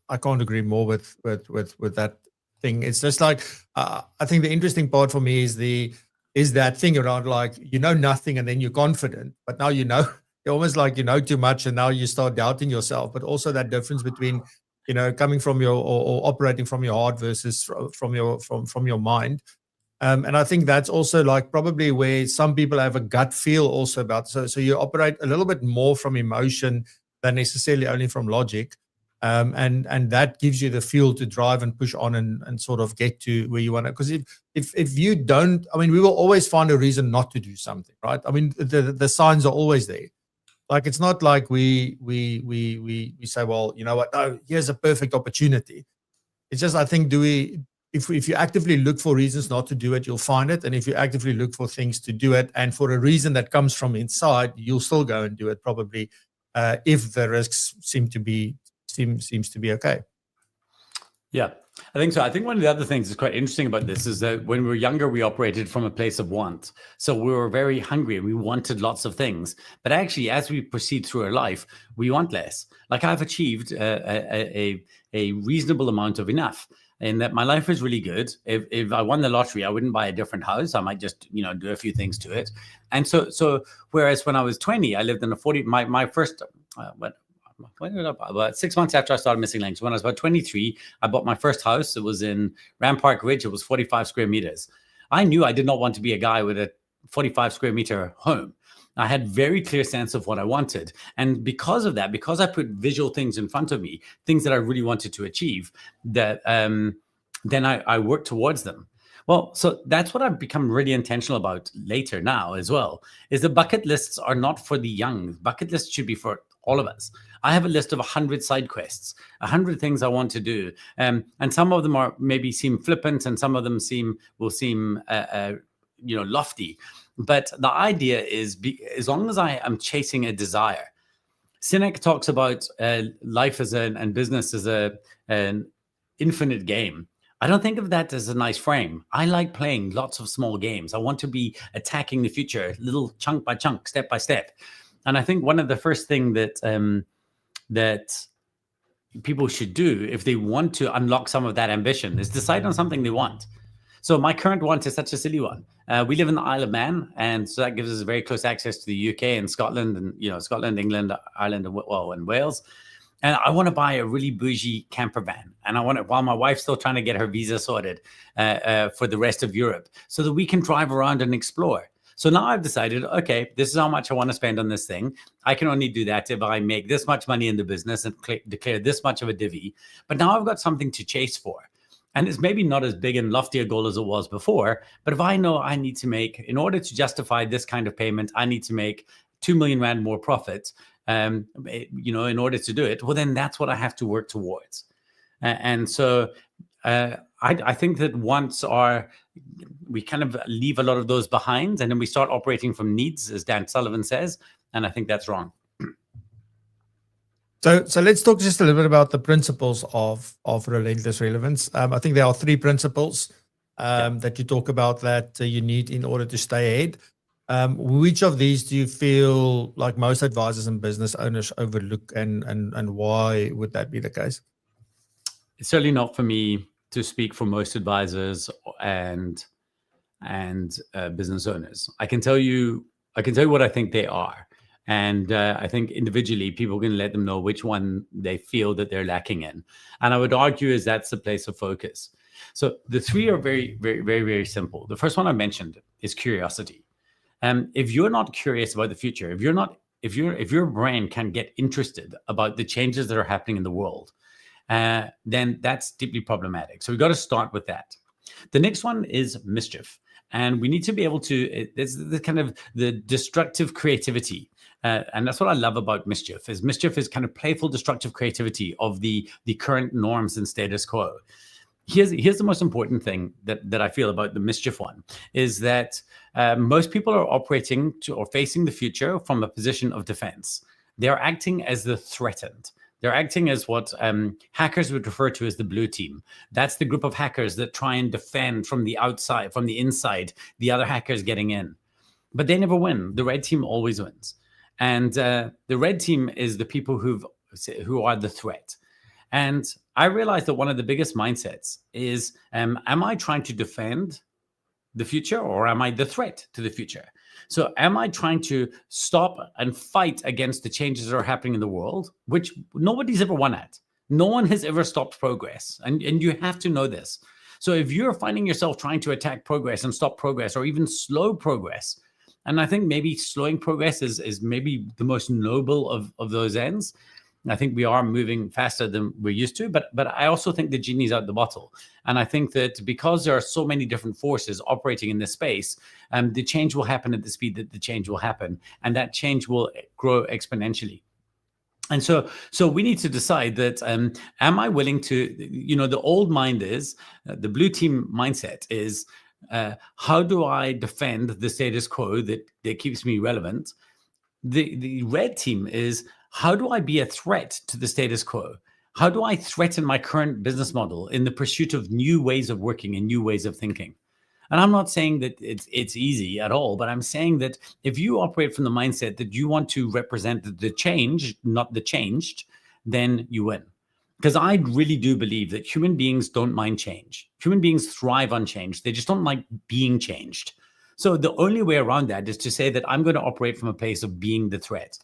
A: I can't agree more with that thing. It's just like, I think the interesting part for me is that thing around, like, you know nothing and then you're confident, but now you know, you're almost like you know too much and now you start doubting yourself. But also that difference between, you know, coming from your or operating from your heart versus from your mind. And I think that's also like probably where some people have a gut feel also about. So you operate a little bit more from emotion than necessarily only from logic. And that gives you the fuel to drive and push on and sort of get to where you want to. Because if you don't, I mean, we will always find a reason not to do something, right? I mean, the signs are always there. Like, it's not like we say, well, you know what? No, here's a perfect opportunity. It's just, I think, if you actively look for reasons not to do it, you'll find it. And if you actively look for things to do it, and for a reason that comes from inside, you'll still go and do it, probably, if the risks seems to be okay.
F: Yeah, I think so. I think one of the other things that's quite interesting about this is that when we were younger, we operated from a place of want. So we were very hungry and we wanted lots of things. But actually, as we proceed through our life, we want less. Like, I've achieved a reasonable amount of enough, in that my life is really good. If I won the lottery, I wouldn't buy a different house. I might just, do a few things to it. And so whereas when I was 20, I lived in my first, about 6 months after I started Missing Links, when I was about 23, I bought my first house. It was in Rampart Ridge. It was 45 square meters. I knew I did not want to be a guy with a 45 square meter home. I had very clear sense of what I wanted. And because of that, because I put visual things in front of me, things that I really wanted to achieve, that then I worked towards them. Well, so that's what I've become really intentional about later now as well, is the bucket lists are not for the young. Bucket lists should be for all of us. I have a list of 100 side quests, 100 things I want to do. And some of them maybe seem flippant, and some of them will seem lofty. But the idea is, as long as I am chasing a desire. Sinek talks about life and business as an infinite game. I don't think of that as a nice frame. I like playing lots of small games. I want to be attacking the future, little chunk by chunk, step by step. And I think one of the first thing that people should do if they want to unlock some of that ambition is decide on something they want. So my current want is such a silly one. We live in the Isle of Man, and so that gives us very close access to the UK and Scotland, and Scotland, England, Ireland, and Wales. And I want to buy a really bougie camper van, and I want it while my wife's still trying to get her visa sorted for the rest of Europe, so that we can drive around and explore. So now I've decided, okay, this is how much I want to spend on this thing. I can only do that if I make this much money in the business and declare this much of a divvy. But now I've got something to chase for. And it's maybe not as big and lofty a goal as it was before. But if I know I need to make, in order to justify this kind of payment, I need to make 2 million Rand more profit, in order to do it, well, then that's what I have to work towards. And so I think that we kind of leave a lot of those behind, and then we start operating from needs, as Dan Sullivan says, and I think that's wrong.
A: So let's talk just a little bit about the principles of Relentless Relevance. I think there are 3 principles that you talk about that you need in order to stay ahead. Which of these do you feel like most advisors and business owners overlook, and why would that be the case?
F: It's certainly not for me to speak for most advisors and business owners. I can tell you what I think they are. And I think individually, people are going to let them know which one they feel that they're lacking in. And I would argue is that's the place of focus. So the 3 are very, very, very, very simple. The first one I mentioned is curiosity. If you're not curious about the future, if your brain can get interested about the changes that are happening in the world, then that's deeply problematic. So we've got to start with that. The next one is mischief. And we need to be able to, there's the kind of the destructive creativity. And that's what I love about mischief is kind of playful, destructive creativity of the current norms and status quo. Here's the most important thing that I feel about the mischief one is that most people are operating or facing the future from a position of defense. They're acting as the threatened. They're acting as what hackers would refer to as the blue team. That's the group of hackers that try and defend from the outside, from the inside, the other hackers getting in. But they never win. The red team always wins. And the red team is the people who are the threat. And I realized that one of the biggest mindsets is, am I trying to defend the future, or am I the threat to the future? So am I trying to stop and fight against the changes that are happening in the world, which nobody's ever won at? No one has ever stopped progress. And you have to know this. So if you're finding yourself trying to attack progress and stop progress, or even slow progress, and I think maybe slowing progress is maybe the most noble of those ends, I think we are moving faster than we're used to, but I also think the genie's out the bottle. And I think that because there are so many different forces operating in this space, the change will happen at the speed that the change will happen, and that change will grow exponentially. And so we need to decide that, am I willing to, the old mind is, the blue team mindset is, how do I defend the status quo that keeps me relevant? The red team is, how do I be a threat to the status quo? How do I threaten my current business model in the pursuit of new ways of working and new ways of thinking? And I'm not saying that it's easy at all, but I'm saying that if you operate from the mindset that you want to represent the change, not the changed, then you win. Because I really do believe that human beings don't mind change. Human beings thrive on change. They just don't like being changed. So the only way around that is to say that I'm going to operate from a place of being the threat.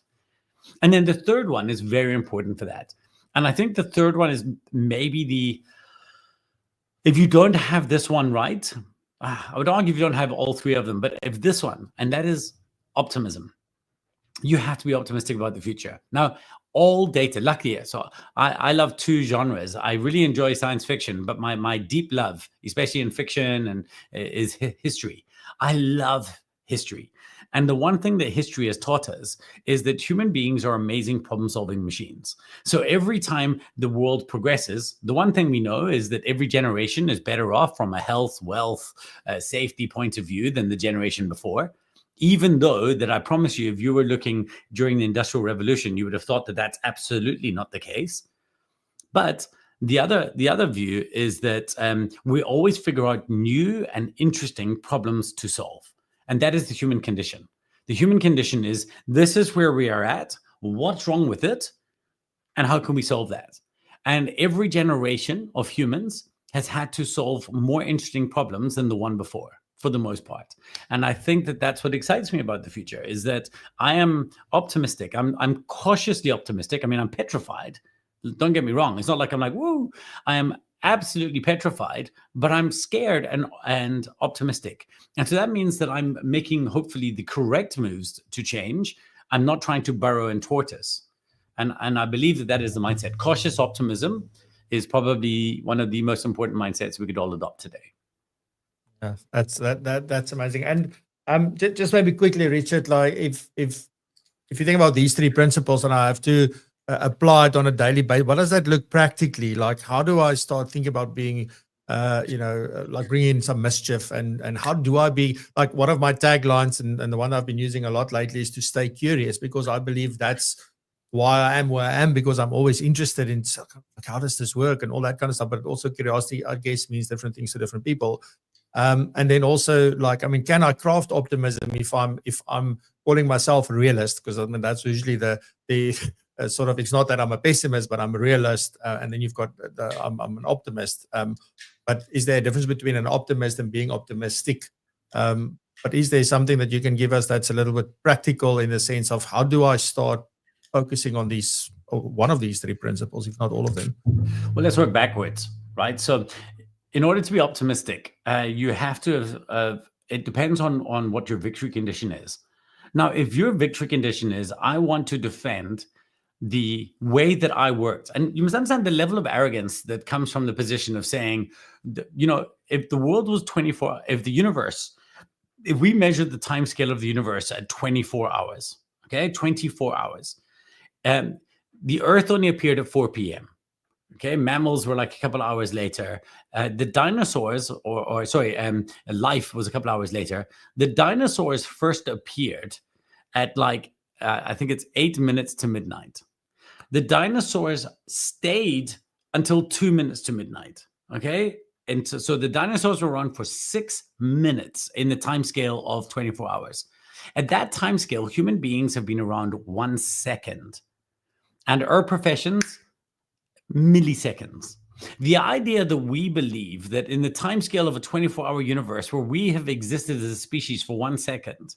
F: And then the third one is very important for that. And I think the third one is maybe if you don't have this one right, I would argue if you don't have all three of them, but if this one, and that is optimism. You have to be optimistic about the future. Now, all data, luckily, so I love two genres. I really enjoy science fiction, but my deep love, especially in fiction, and is history. I love history. And the one thing that history has taught us is that human beings are amazing problem-solving machines. So every time the world progresses, the one thing we know is that every generation is better off from a health, wealth, safety point of view than the generation before. Even though that, I promise you, if you were looking during the Industrial Revolution, you would have thought that that's absolutely not the case. But the other view is that we always figure out new and interesting problems to solve. And that is the human condition. The human condition is, this is where we are at, what's wrong with it, and how can we solve that? And every generation of humans has had to solve more interesting problems than the one before, for the most part. And I think that that's what excites me about the future, is that I am optimistic. I'm cautiously optimistic. I mean, I'm petrified. Don't get me wrong. It's not like I'm like, woo. I am absolutely petrified, but I'm scared and optimistic. And so that means that I'm making, hopefully, the correct moves to change. I'm not trying to burrow and tortoise. And I believe that is the mindset. Cautious optimism is probably one of the most important mindsets we could all adopt today.
A: Yeah, that's amazing. And just maybe quickly, Richard, like if you think about these three principles and I have to apply it on a daily basis, what does that look practically like? How do I start thinking about being, like bringing in some mischief, and how do I be, like, one of my taglines and the one I've been using a lot lately is to stay curious, because I believe that's why I am where I am, because I'm always interested in, like, how does this work and all that kind of stuff. But also curiosity, I guess, means different things to different people. And then also, like, I mean, can I craft optimism if I'm calling myself a realist? Because I mean, that's usually the sort of, it's not that I'm a pessimist, but I'm a realist. And then you've got I'm an optimist. But is there a difference between an optimist and being optimistic? But is there something that you can give us that's a little bit practical, in the sense of, how do I start focusing on these, or one of these three principles, if not all of them?
F: Well, let's work backwards, right? So in order to be optimistic, you have to it depends on what your victory condition is. Now, if your victory condition is, I want to defend the way that I worked, and you must understand the level of arrogance that comes from the position of saying, if the world was 24, if we measured the time scale of the universe at 24 hours, okay, 24 hours, the Earth only appeared at 4 p.m. Okay, mammals were like a couple of hours later. The dinosaurs, life was a couple of hours later. The dinosaurs first appeared at I think it's 8 minutes to midnight. The dinosaurs stayed until 2 minutes to midnight. Okay, and so the dinosaurs were around for 6 minutes in the time scale of 24 hours. At that time scale, human beings have been around 1 second, and our professions, milliseconds. The idea that we believe that in the time scale of a 24-hour universe where we have existed as a species for 1 second,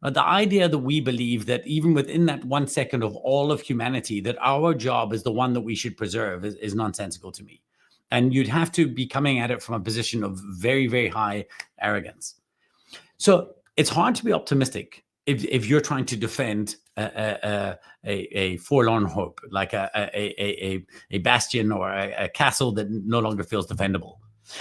F: the idea that we believe that even within that 1 second of all of humanity, that our job is the one that we should preserve is nonsensical to me. And you'd have to be coming at it from a position of very, very high arrogance. So it's hard to be optimistic if you're trying to defend a forlorn hope, like a bastion or a castle that no longer feels defendable.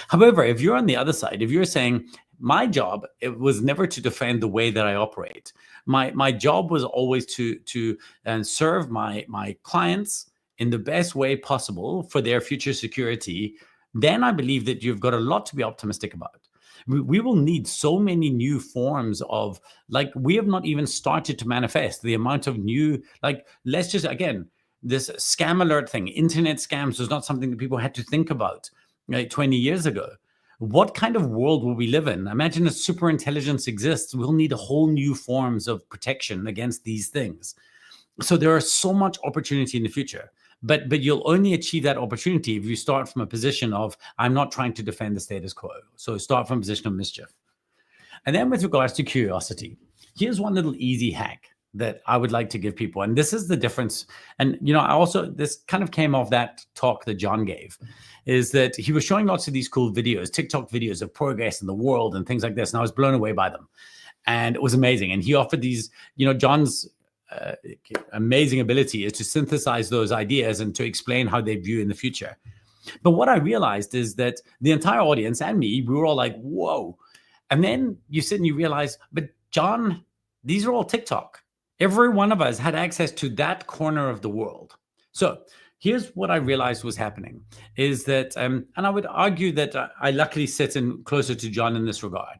F: However, if you're on the other side, if you're saying, my job, it was never to defend the way that I operate. My job was always to serve my clients in the best way possible for their future security. Then I believe that you've got a lot to be optimistic about. We will need so many new forms of, like, we have not even started to manifest the amount of new, like, let's just, again, this scam alert thing, internet scams was not something that people had to think about, right, 20 years ago. What kind of world will we live in? Imagine if super intelligence exists, we'll need a whole new forms of protection against these things. So there are so much opportunity in the future. But you'll only achieve that opportunity if you start from a position of, I'm not trying to defend the status quo. So start from a position of mischief. And then with regards to curiosity, here's one little easy hack that I would like to give people. And this is the difference. And, I also, this kind of came off that talk that John gave, is that he was showing lots of these cool videos, TikTok videos of progress in the world and things like this. And I was blown away by them. And it was amazing. And he offered these, John's amazing ability is to synthesize those ideas and to explain how they view in the future. But what I realized is that the entire audience and me, we were all like, whoa. And then you sit and you realize, but John, these are all TikTok. Every one of us had access to that corner of the world. So here's what I realized was happening is that, and I would argue that I luckily sit in closer to John in this regard,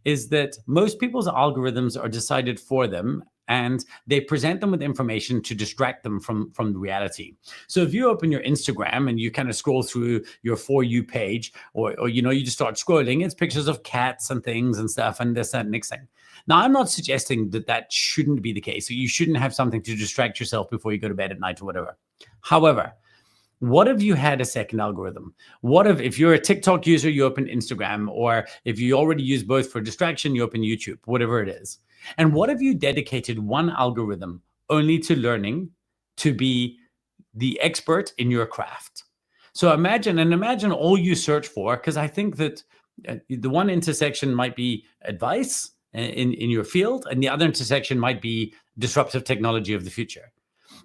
F: is that most people's algorithms are decided for them, and they present them with information to distract them from reality. So if you open your Instagram and you kind of scroll through your For You page, or you just start scrolling, it's pictures of cats and things and stuff and this, that, and next thing. Now, I'm not suggesting that shouldn't be the case. So you shouldn't have something to distract yourself before you go to bed at night or whatever. However, what if you had a second algorithm? What if you're a TikTok user, you open Instagram, or if you already use both for distraction, you open YouTube, whatever it is. And what if you dedicated one algorithm only to learning to be the expert in your craft? So imagine all you search for, because I think that the one intersection might be advice in your field, and the other intersection might be disruptive technology of the future.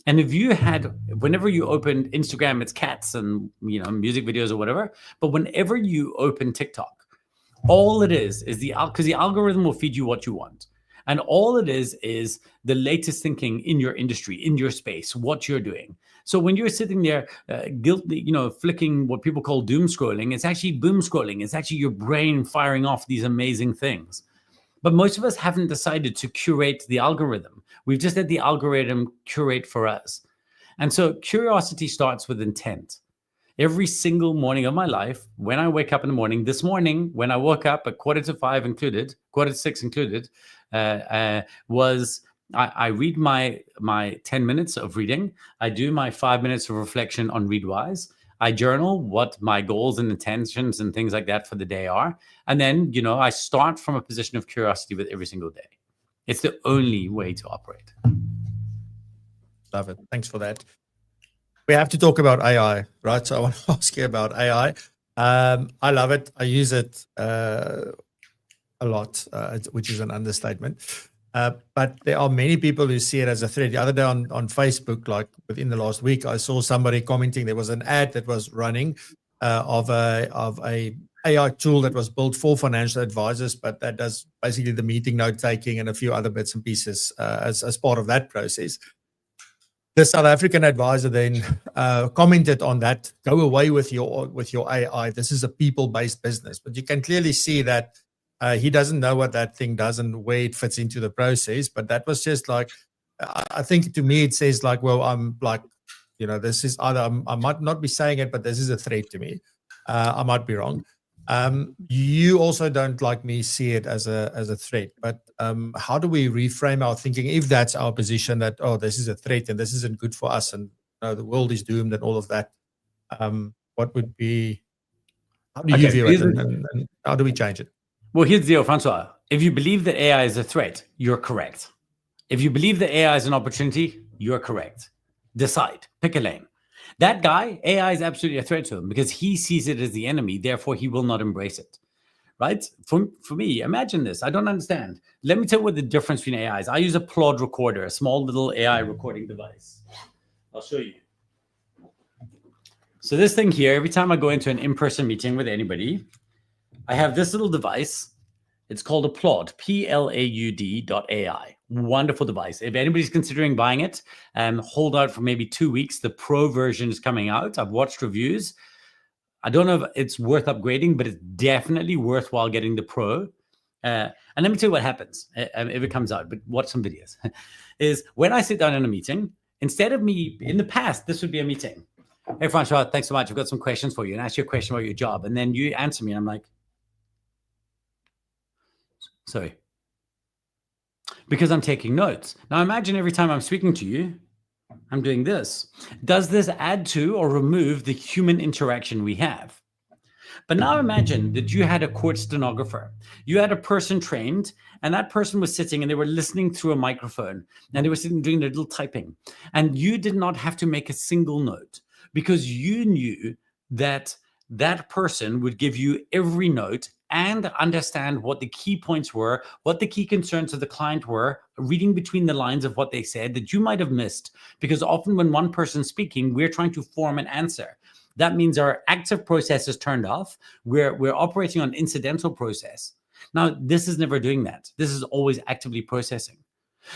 F: And if you had, whenever you open Instagram, it's cats and music videos or whatever, but whenever you open TikTok, all it is because the algorithm will feed you what you want. And all it is the latest thinking in your industry, in your space, what you're doing. So when you're sitting there flicking what people call doom scrolling, it's actually boom scrolling. It's actually your brain firing off these amazing things. But most of us haven't decided to curate the algorithm. We've just let the algorithm curate for us. And so curiosity starts with intent. Every single morning of my life, when I wake up in the morning, this morning, when I woke up at 4:45 included, 4:45 included, I read my 10 minutes of reading. I do my 5 minutes of reflection on Readwise. I journal what my goals and intentions and things like that for the day are. And then, I start from a position of curiosity with every single day. It's the only way to operate.
A: Love it. Thanks for that. We have to talk about AI, right? So I want to ask you about AI. I love it. I use it a lot, which is an understatement. But there are many people who see it as a threat. The other day on Facebook, like within the last week, I saw somebody commenting. There was an ad that was running of a AI tool that was built for financial advisors, but that does basically the meeting note taking and a few other bits and pieces as part of that process. The South African advisor then commented on that. Go away with your AI. This is a people-based business, but you can clearly see that. He doesn't know what that thing does and where it fits into the process. But that was just like, I think to me, it says like, well, I'm like, this is either, I might not be saying it, but this is a threat to me. I might be wrong. You also don't, like me, see it as a threat. But how do we reframe our thinking if that's our position that, oh, this is a threat and this isn't good for us and the world is doomed and all of that? What would be, how do you view it and how do we change it?
F: Well, here's the deal, Francois. If you believe that AI is a threat, you're correct. If you believe that AI is an opportunity, you're correct. Decide. Pick a lane. That guy, AI is absolutely a threat to him because he sees it as the enemy. Therefore, he will not embrace it. right? For me, imagine this. I don't understand. Let me tell you what the difference between AIs. I use a Plod recorder, a small little AI recording device. I'll show you. So this thing here, every time I go into an in-person meeting with anybody, I have this little device. It's called a Plod, PLAUD.ai. Wonderful device. If anybody's considering buying it, hold out for maybe 2 weeks. The Pro version is coming out. I've watched reviews. I don't know if it's worth upgrading, but it's definitely worthwhile getting the Pro. And let me tell you what happens if it comes out, but watch some videos. Is when I sit down in a meeting, instead of me, in the past, this would be a meeting. Hey, Francois, thanks so much. I've got some questions for you, and ask you a question about your job. And then you answer me, and I'm like, sorry. Because I'm taking notes. Now imagine every time I'm speaking to you, I'm doing this. Does this add to or remove the human interaction we have? But now imagine that you had a court stenographer. You had a person trained, and that person was sitting and they were listening through a microphone, and they were sitting doing their little typing. And you did not have to make a single note because you knew that that person would give you every note and understand what the key points were, what the key concerns of the client were, reading between the lines of what they said that you might have missed. Because often when one person's speaking, we're trying to form an answer. That means our active process is turned off. We're operating on incidental process. Now, this is never doing that. This is always actively processing.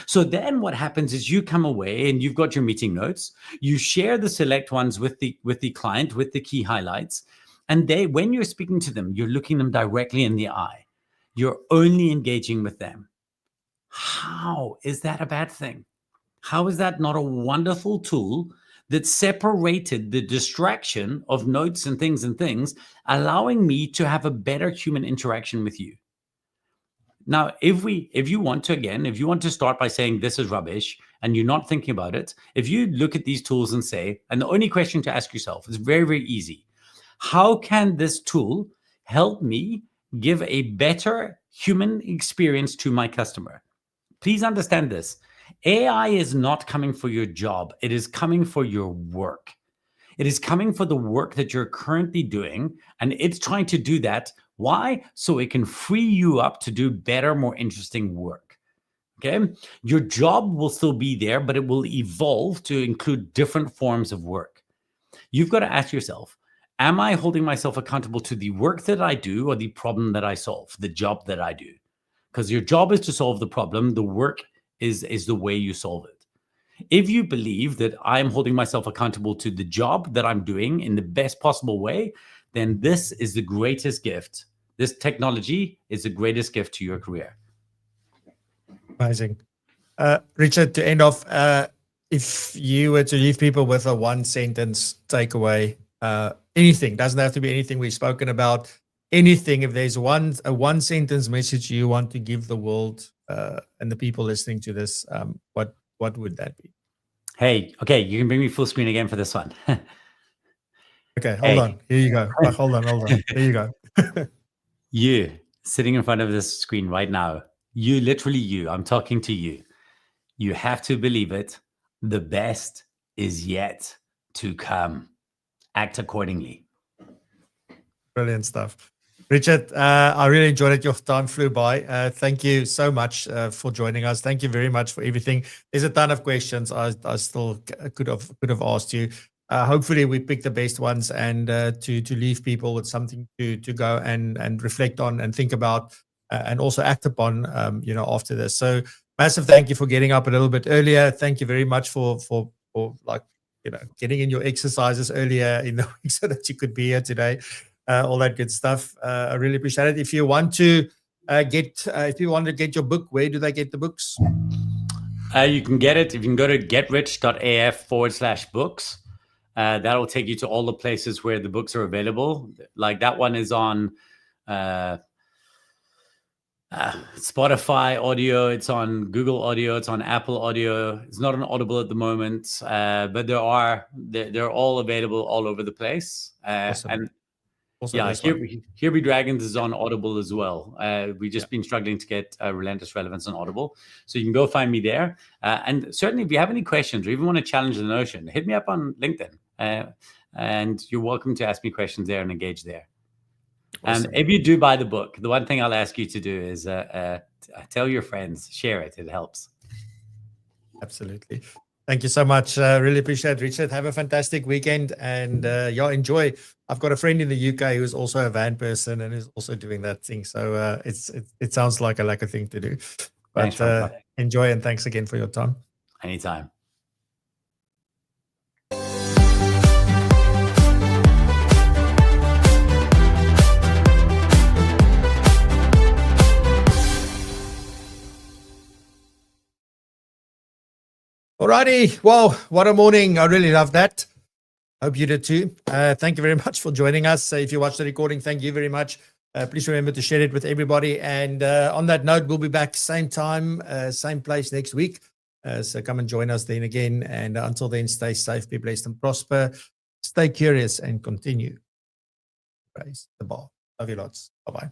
F: So then what happens is you come away and you've got your meeting notes. You share the select ones with the client, with the key highlights. And when you're speaking to them, you're looking them directly in the eye. You're only engaging with them. How is that a bad thing? How is that not a wonderful tool that separated the distraction of notes and things, allowing me to have a better human interaction with you? Now, if you want to start by saying this is rubbish and you're not thinking about it, if you look at these tools and say, and the only question to ask yourself is very, very easy. How can this tool help me give a better human experience to my customer? Please understand this. AI is not coming for your job. It is coming for your work. It is coming for the work that you're currently doing, and it's trying to do that. Why? So it can free you up to do better, more interesting work. Okay? Your job will still be there, but it will evolve to include different forms of work. You've got to ask yourself, am I holding myself accountable to the work that I do or the problem that I solve, the job that I do? Because your job is to solve the problem. The work is the way you solve it. If you believe that I'm holding myself accountable to the job that I'm doing in the best possible way, then this is the greatest gift. This technology is the greatest gift to your career.
A: Amazing. Richard, to end off, if you were to leave people with a one sentence takeaway, anything, doesn't have to be anything we've spoken about, anything, if there's a one sentence message you want to give the world and the people listening to this, what would that be?
F: Hey, okay, you can bring me full screen again for this one.
A: Okay, hold on. Here you go. Hold on. There you go.
F: You sitting in front of this screen right now, I'm talking to you. You have to believe it. The best is yet to come. Act accordingly.
A: Brilliant stuff. Richard, I really enjoyed it. Your time flew by. Thank you so much for joining us. Thank you very much for everything. There's a ton of questions I still could have asked you. Hopefully we pick the best ones and to leave people with something to go and reflect on and think about and also act upon after this. So massive thank you for getting up a little bit earlier. Thank you very much for getting in your exercises earlier in the week so that you could be here today. All that good stuff. I really appreciate it. If you want to get your book, where do they get the books?
F: You can get it. You can go to getrich.af/books. That'll take you to all the places where the books are available. Like that one is on Spotify audio. It's on Google Audio. It's on Apple Audio. It's not on Audible at the moment, but they're all available all over the place.
A: Awesome.
F: And
A: also
F: yeah, Here Be Dragons is on Audible as well. We've just been struggling to get Relentless Relevance on Audible. So you can go find me there. And certainly if you have any questions or even want to challenge the notion, hit me up on LinkedIn. And you're welcome to ask me questions there and engage there.
A: Awesome.
F: If you do buy the book, the one thing I'll ask you to do is tell your friends, share it. It helps.
A: Absolutely. Thank you so much. Really appreciate it, Richard. Have a fantastic weekend and yeah, enjoy. I've got a friend in the UK who's also a van person and is also doing that thing. So it sounds like a thing to do. But
F: Thanks,
A: enjoy and thanks again for your time.
F: Anytime.
A: Alrighty. Well, what a morning. I really love that. Hope you did too. Thank you very much for joining us. If you watched the recording, thank you very much. Please remember to share it with everybody. And on that note, we'll be back same time, same place next week. So come and join us then again. And until then, stay safe, be blessed and prosper. Stay curious and continue. Praise the bar. Love you lots. Bye-bye.